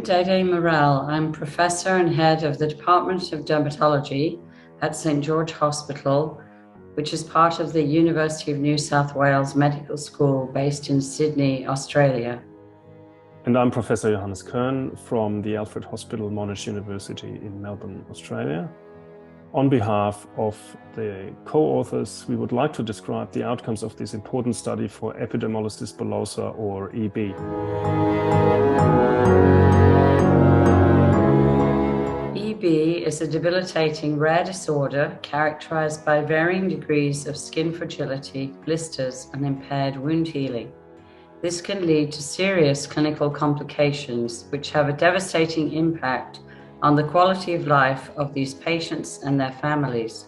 Dede Morel. I'm professor and head of the Department of Dermatology at St. George Hospital, which is part of the University of New South Wales Medical School based in Sydney, Australia. And I'm Professor Johannes Kern from the Alfred Hospital Monash University in Melbourne, Australia. On behalf of the co-authors, we would like to describe the outcomes of this important study for epidermolysis bullosa, or EB. EB is a debilitating rare disorder characterized by varying degrees of skin fragility, blisters, and impaired wound healing. This can lead to serious clinical complications, which have a devastating impact on the quality of life of these patients and their families.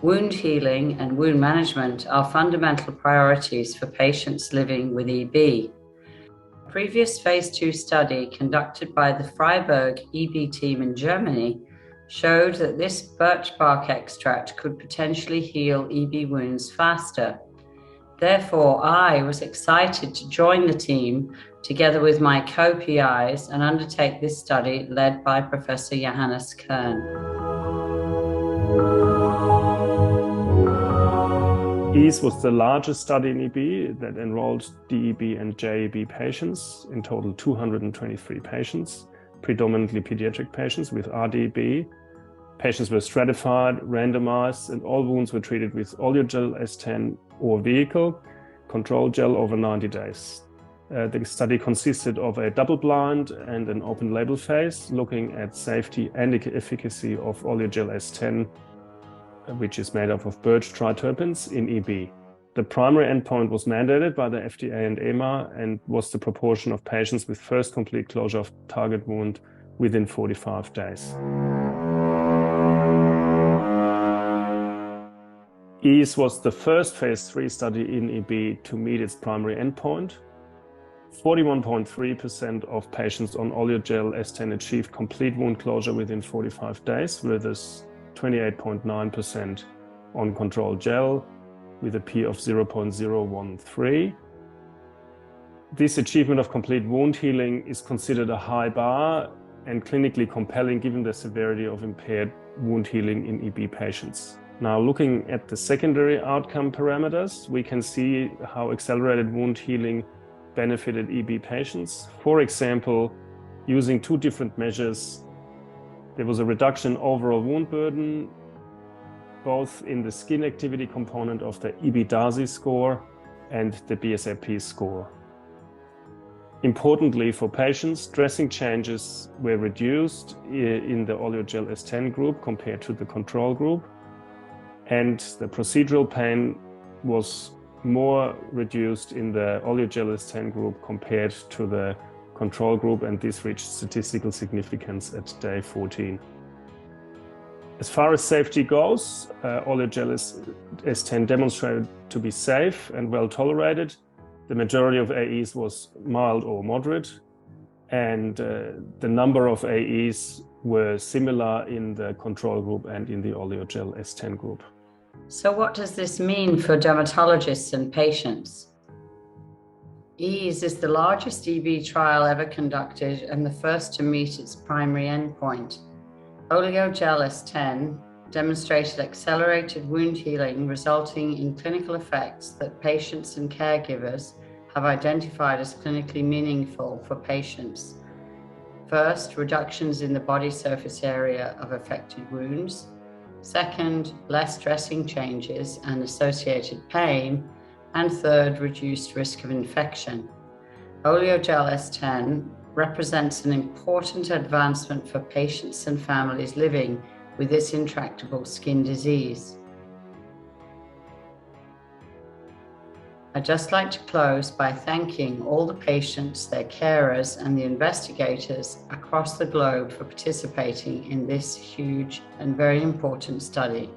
Wound healing and wound management are fundamental priorities for patients living with EB. A previous phase 2 study conducted by the Freiburg EB team in Germany showed that this birch bark extract could potentially heal EB wounds faster. Therefore, I was excited to join the team together with my co-PIs and undertake this study led by Professor Johannes Kern. EASE was the largest study in EB that enrolled DEB and JEB patients, in total 223 patients, predominantly pediatric patients with RDEB. Patients were stratified, randomized, and all wounds were treated with Oleogel-S10 or vehicle, control gel over 90 days. The study consisted of a double-blind and an open-label phase, looking at safety and efficacy of Oleogel-S10, which is made up of birch triterpenes in EB. The primary endpoint was mandated by the FDA and EMA and was the proportion of patients with first complete closure of target wound within 45 days. EASE was the first phase 3 study in EB to meet its primary endpoint. 41.3% of patients on Oleogel-S10 achieved complete wound closure within 45 days, whereas 28.9% on control gel with a P of 0.013. This achievement of complete wound healing is considered a high bar and clinically compelling given the severity of impaired wound healing in EB patients. Now, looking at the secondary outcome parameters, we can see how accelerated wound healing benefited EB patients. For example, using two different measures, there was a reduction in overall wound burden, both in the skin activity component of the EB-DASI score and the BSAP score. Importantly for patients, dressing changes were reduced in the Oleogel-S10 group compared to the control group, and the procedural pain was more reduced in the Oleogel-S10 group compared to the control group, and this reached statistical significance at day 14. As far as safety goes, Oleogel-S10 demonstrated to be safe and well tolerated. The majority of AEs was mild or moderate, and the number of AEs were similar in the control group and in the Oleogel-S10 group. So what does this mean for dermatologists and patients? EASE is the largest EB trial ever conducted and the first to meet its primary endpoint. Oleogel-S10 demonstrated accelerated wound healing, resulting in clinical effects that patients and caregivers have identified as clinically meaningful for patients. First, reductions in the body surface area of affected wounds. Second, less dressing changes and associated pain. And third, reduced risk of infection. Oleogel-S10 represents an important advancement for patients and families living with this intractable skin disease. I'd just like to close by thanking all the patients, their carers, and the investigators across the globe for participating in this huge and very important study.